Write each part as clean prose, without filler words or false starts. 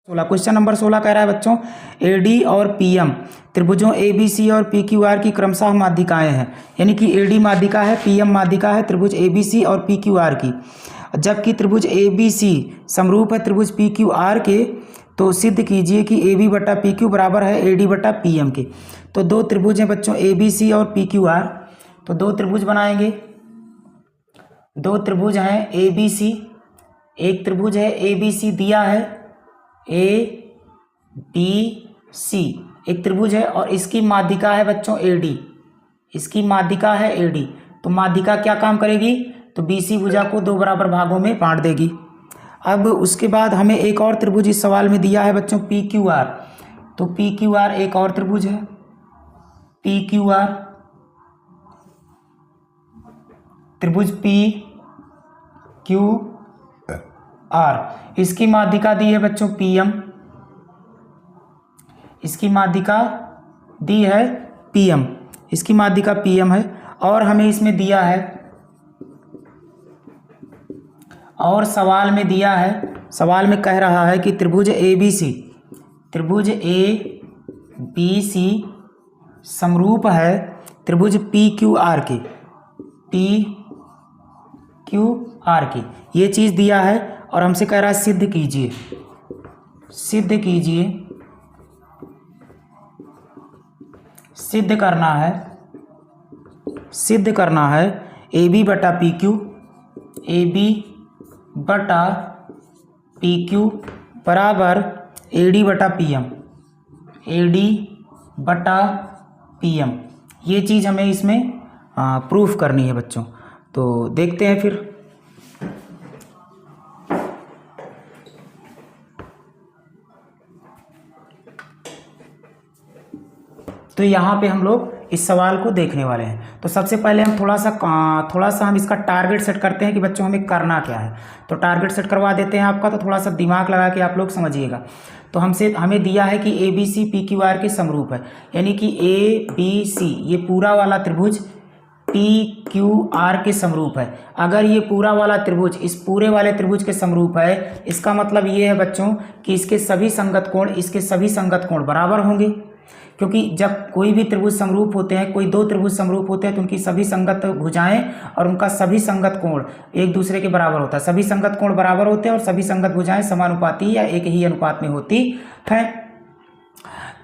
Question number 16 कह रहा है बच्चों, एडी और पीएम त्रिभुजों एबीसी और पीक्यूआर की क्रमशः माध्यिकाएं हैं। यानी कि एडी माध्यिका है, पीएम माध्यिका है त्रिभुज एबीसी और पीक्यूआर की। जबकि त्रिभुज एबीसी समरूप है त्रिभुज पीक्यूआर के, तो सिद्ध कीजिए कि एबी बटा पीक्यू बराबर है एडी बटा पीएम के। तो दो त्रिभुज हैं बच्चों, एबीसी और पीक्यूआर। तो दो त्रिभुज बनाएंगे, दो त्रिभुज हैं एबीसी, एक त्रिभुज है एबीसी दिया है ए बी सी, एक त्रिभुज है और इसकी माध्यिका है बच्चों एडी, इसकी माध्यिका है एडी। तो माध्यिका क्या काम करेगी, तो बीसी भुजा को दो बराबर भागों में बांट देगी। अब उसके बाद हमें एक और त्रिभुज इस सवाल में दिया है बच्चों पी क्यू आर। तो पी क्यू आर एक और त्रिभुज है, पी क्यू आर त्रिभुज पी क्यू आर, इसकी माध्यिका दी है बच्चों पीएम, इसकी माध्यिका दी है पीएम, इसकी माध्यिका पीएम है। और हमें इसमें दिया है, और सवाल में दिया है, सवाल में कह रहा है कि त्रिभुज एबीसी, त्रिभुज ए बी सी समरूप है त्रिभुज पी क्यू आर के, पी क्यू आर की। ये चीज़ दिया है और हमसे कह रहा है सिद्ध कीजिए, सिद्ध कीजिए, सिद्ध करना है, सिद्ध करना है ए बी बटा पी क्यू, ए बी बटा पी क्यू बराबर ए डी बटा पी एम, ए डी बटा पी एम। ये चीज़ हमें इसमें प्रूफ करनी है बच्चों। तो देखते हैं फिर। तो यहाँ पे हम लोग इस सवाल को देखने वाले हैं। तो सबसे पहले हम थोड़ा सा हम इसका टारगेट सेट करते हैं कि बच्चों हमें करना क्या है। तो टारगेट सेट करवा देते हैं आपका, तो थोड़ा सा दिमाग लगा के आप लोग समझिएगा। तो हमें दिया है कि A B C P Q R के समरूप है, यानी कि ए बी सी ये पूरा वाला त्रिभुज पी क्यू आर के समरूप है। अगर ये पूरा वाला त्रिभुज इस पूरे वाले त्रिभुज के समरूप है, इसका मतलब ये है बच्चों कि इसके सभी संगत कोण, इसके सभी संगत कोण बराबर होंगे। क्योंकि जब कोई भी त्रिभुज समरूप होते हैं, कोई दो त्रिभुज समरूप होते हैं, तो उनकी सभी संगत भुजाएं और उनका सभी संगत कोण एक दूसरे के बराबर होता है। सभी संगत कोण बराबर होते हैं और सभी संगत भुजाएं समानुपाती या एक ही अनुपात में होती है।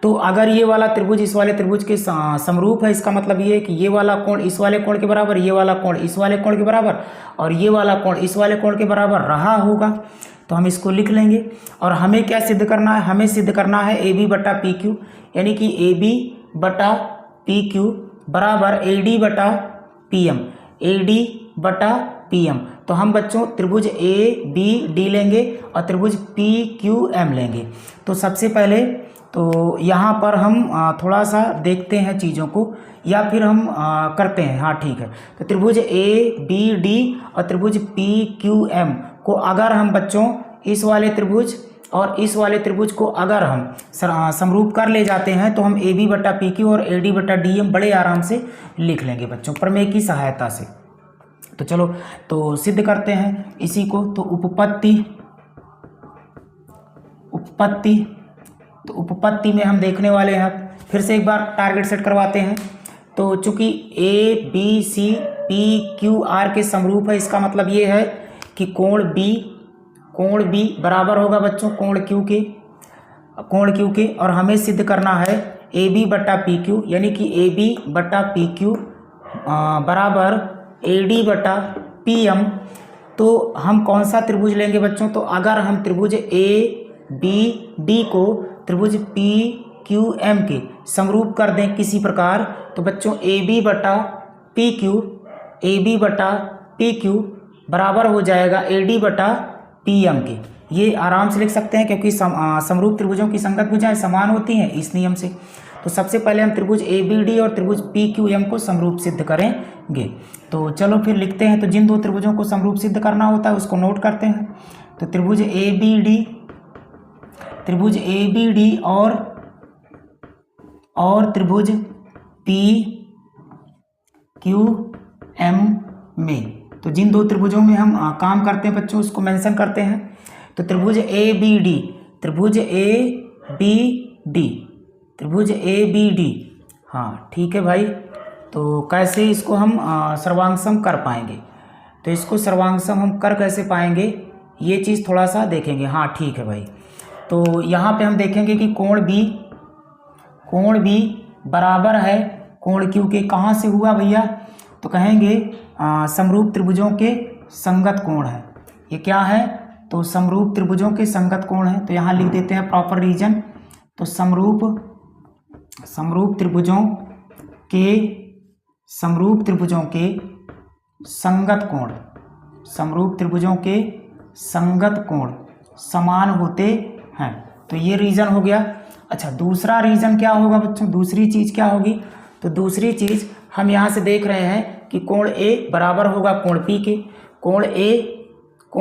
तो अगर ये वाला त्रिभुज इस वाले त्रिभुज के समरूप है, इसका मतलब ये है कि ये वाला कोण इस वाले कोण के बराबर, ये वाला कोण इस वाले कोण के बराबर और ये वाला कोण इस वाले कोण के बराबर रहा होगा। तो हम इसको लिख लेंगे। और हमें क्या सिद्ध करना है, हमें सिद्ध करना है ए बी बटा पी क्यू, यानी कि ए बी बटा पी क्यू बराबर ए डी बटा पी एम, ए डी बटा पी एम। तो हम बच्चों त्रिभुज ए बी डी लेंगे और त्रिभुज पी क्यू एम लेंगे। तो सबसे पहले तो यहाँ पर हम थोड़ा सा देखते हैं चीज़ों को, या फिर हम करते हैं। हाँ ठीक है। तो त्रिभुज ए बी डी और त्रिभुज पी क्यू एम को अगर हम बच्चों इस वाले त्रिभुज और इस वाले त्रिभुज को अगर हम समरूप कर ले जाते हैं, तो हम ए बी बटा पी क्यू और ए डी बटा डी एम बड़े आराम से लिख लेंगे बच्चों प्रमेय की सहायता से। तो चलो तो सिद्ध करते हैं इसी को। तो उपपत्ति, उपपत्ति, तो उपपत्ति में हम देखने वाले हैं, फिर से एक बार टारगेट सेट करवाते हैं। तो चूंकि A B C P Q R के समरूप है, इसका मतलब ये है कि कोण बी बराबर होगा बच्चों कोण क्यू के, कोण क्यू के। और हमें सिद्ध करना है ए बी बटा पी क्यू, यानी कि ए बी बटा पी क्यू बराबर ए डी बटा पी एम। तो हम कौन सा त्रिभुज लेंगे बच्चों, तो अगर हम त्रिभुज ए बी डी को त्रिभुज पी क्यू एम के समरूप कर दें किसी प्रकार, तो बच्चों ए बी बटा पी क्यू, ए बी बटा पी क्यू बराबर हो जाएगा ए डी बटा पी एम के। ये आराम से लिख सकते हैं क्योंकि समरूप त्रिभुजों की संगत भुजाएं समान होती हैं इस नियम से। तो सबसे पहले हम त्रिभुज ए बी डी और त्रिभुज पी क्यू एम को समरूप सिद्ध करेंगे। तो चलो फिर लिखते हैं। तो जिन दो त्रिभुजों को समरूप सिद्ध करना होता है उसको नोट करते हैं। तो त्रिभुज ए बी डी, त्रिभुज ए बी डी और त्रिभुज पी क्यू एम में, तो जिन दो त्रिभुजों में हम काम करते हैं बच्चों उसको मेंशन करते हैं। तो त्रिभुज ए बी डी त्रिभुज ए बी डी, त्रिभुज ए बी डी। हाँ ठीक है भाई। तो कैसे इसको हम सर्वांगसम कर पाएंगे, तो इसको सर्वांगसम हम कर कैसे पाएंगे ये चीज़ थोड़ा सा देखेंगे। हाँ ठीक है भाई। तो यहाँ पे हम देखेंगे कि कोण बी बराबर है कोण क्यू के। कहाँ से हुआ भैया, तो कहेंगे समरूप त्रिभुजों के संगत कोण है। ये क्या है, तो समरूप त्रिभुजों के संगत कोण है। तो यहाँ लिख देते हैं प्रॉपर रीजन। तो समरूप त्रिभुजों के संगत कोण, समरूप त्रिभुजों के संगत कोण समान होते हैं। तो ये रीजन हो गया। अच्छा दूसरा रीजन क्या होगा बच्चों, दूसरी चीज़ क्या होगी, तो दूसरी चीज़ हम यहाँ से देख रहे हैं कि कोण ए बराबर होगा कोण पी के। कोण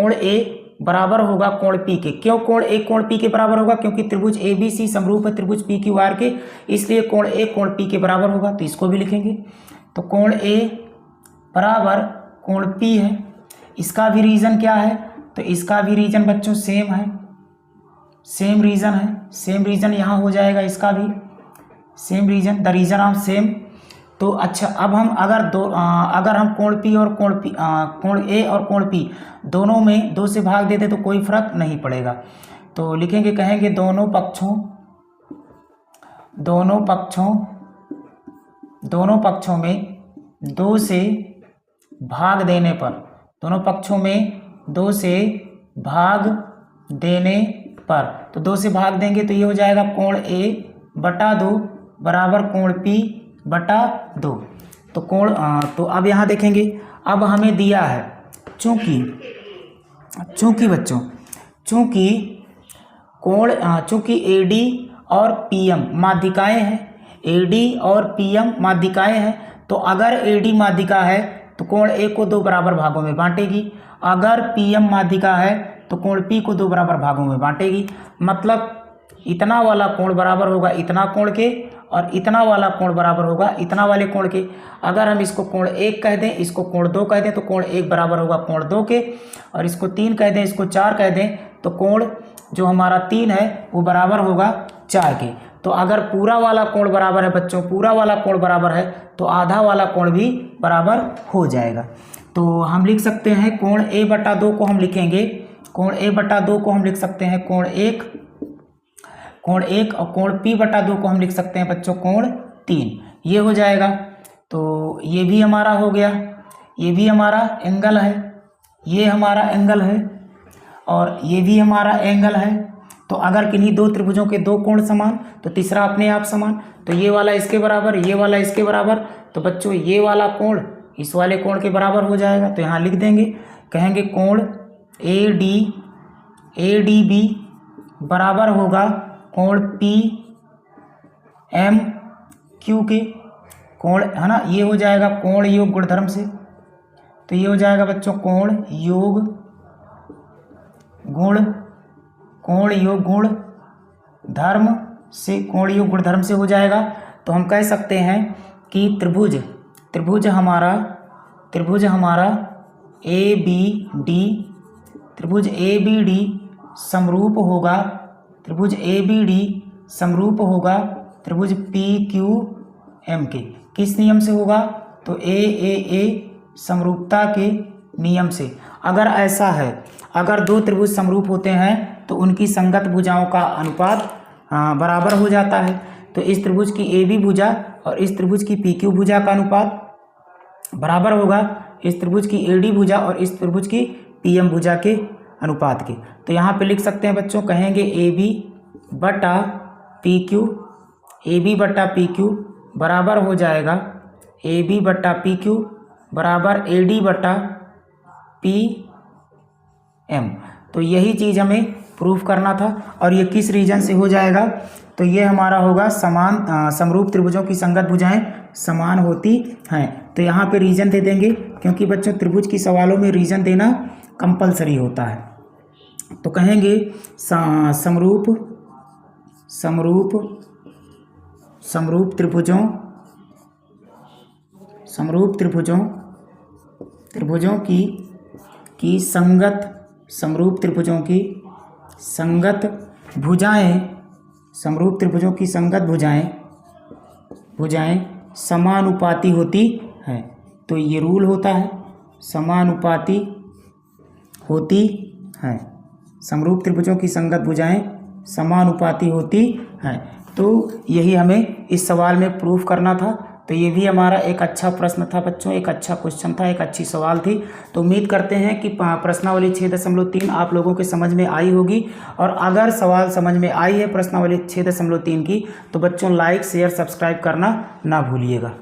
ए बराबर होगा कोण पी के। क्यों कोण ए कोण पी के बराबर होगा, क्योंकि त्रिभुज ए बी सी समरूप है त्रिभुज पी क्यू आर के, इसलिए कोण ए कोण पी के बराबर होगा। तो इसको भी लिखेंगे। तो कोण ए बराबर कोण पी है। इसका भी रीजन क्या है, तो इसका भी रीजन बच्चों सेम है, सेम रीजन है, सेम रीजन यहाँ हो जाएगा। इसका भी same reason, the reason of same. तो अच्छा अब हम अगर हम कोण पी और कोण ए और कोण पी दोनों में 2 से भाग देते तो कोई फर्क नहीं पड़ेगा। तो लिखेंगे, कहेंगे दोनों पक्षों में 2 से भाग देने पर, दोनों पक्षों में 2 से भाग देने पर, तो 2 से भाग देंगे तो ये हो जाएगा कोण ए बटा 2 बराबर कोण पी बटा 2। तो तो अब यहाँ देखेंगे, अब हमें दिया है चूंकि बच्चों चूंकि एडी और पीएम माध्यिकाएं हैं, एडी और पीएम माध्यिकाएं हैं, तो अगर एडी माध्यिका है तो कोण ए को 2 बराबर भागों में बांटेगी, अगर पीएम माध्यिका है तो कोण पी को 2 बराबर भागों में बांटेगी। मतलब इतना वाला कोण बराबर होगा इतना कोण के, और इतना वाला कोण बराबर होगा इतना वाले कोण के। अगर हम इसको कोण 1 कह दें, इसको कोण 2 कह दें, तो कोण 1 बराबर होगा कोण 2 के, और इसको 3 कह दें, इसको 4 कह दें, तो कोण जो हमारा 3 है वो बराबर होगा 4 के। तो अगर पूरा वाला कोण बराबर है बच्चों, पूरा वाला कोण बराबर है, तो आधा वाला कोण भी बराबर हो जाएगा। तो हम लिख सकते हैं कोण ए बटा 2 को हम लिखेंगे, कोण ए बटा 2 को हम लिख सकते हैं कोण 1, और कोण पी बटा 2 को हम लिख सकते हैं बच्चों कोण 3। ये हो जाएगा। तो ये भी हमारा हो गया, ये भी हमारा एंगल है, ये हमारा एंगल है, और ये भी हमारा एंगल है। तो अगर किन्हीं 2 त्रिभुजों के 2 कोण समान तो तीसरा अपने आप समान। तो ये वाला इसके बराबर, ये वाला इसके बराबर, तो बच्चों ये वाला कोण इस वाले कोण के बराबर हो जाएगा। तो यहाँ लिख देंगे, कहेंगे कोण ए डी बी बराबर होगा कोण पी एम क्यू के। कोण है ना, ये हो जाएगा कोण योग गुणधर्म से। तो ये हो जाएगा बच्चों कोण योग गुण धर्म से, कोण योग गुण धर्म से हो जाएगा। तो हम कह सकते हैं कि त्रिभुज हमारा ए बी डी समरूप होगा, त्रिभुज ए बी डी समरूप होगा त्रिभुज पी क्यू एम के। किस नियम से होगा, तो ए समरूपता के नियम से। अगर ऐसा है, अगर 2 त्रिभुज समरूप होते हैं तो उनकी संगत भुजाओं का अनुपात बराबर हो जाता है। तो इस त्रिभुज की ए बी भुजा और इस त्रिभुज की पी क्यू भुजा का अनुपात बराबर होगा इस त्रिभुज की ए डी भुजा और इस त्रिभुज की पी एम भुजा के अनुपात के। तो यहाँ पे लिख सकते हैं बच्चों, कहेंगे ए बी बटा पी क्यू बराबर हो जाएगा ए बी बटा पी क्यू बराबर ए डी बटा पी एम। तो यही चीज़ हमें प्रूफ करना था। और ये किस रीजन से हो जाएगा, तो ये हमारा होगा समरूप त्रिभुजों की संगत भुजाएं समान होती हैं। तो यहाँ पे रीजन दे देंगे, क्योंकि बच्चों त्रिभुज की सवालों में रीजन देना कंपलसरी होता है। तो कहेंगे समरूप त्रिभुजों की संगत भुजाएं, समरूप त्रिभुजों की संगत भुजाएं समानुपाती होती हैं। तो ये रूल होता है, समानुपाती होती हैं। समरूप त्रिभुजों की संगत भुजाएं समानुपाती होती हैं। तो यही हमें इस सवाल में प्रूफ करना था। तो ये भी हमारा एक अच्छा प्रश्न था बच्चों, एक अच्छा क्वेश्चन था, एक अच्छी सवाल थी। तो उम्मीद करते हैं कि प्रश्नावली 6.3 आप लोगों के समझ में आई होगी। और अगर सवाल समझ में आई है प्रश्नावली 6.3 की, तो बच्चों लाइक शेयर सब्सक्राइब करना ना भूलिएगा।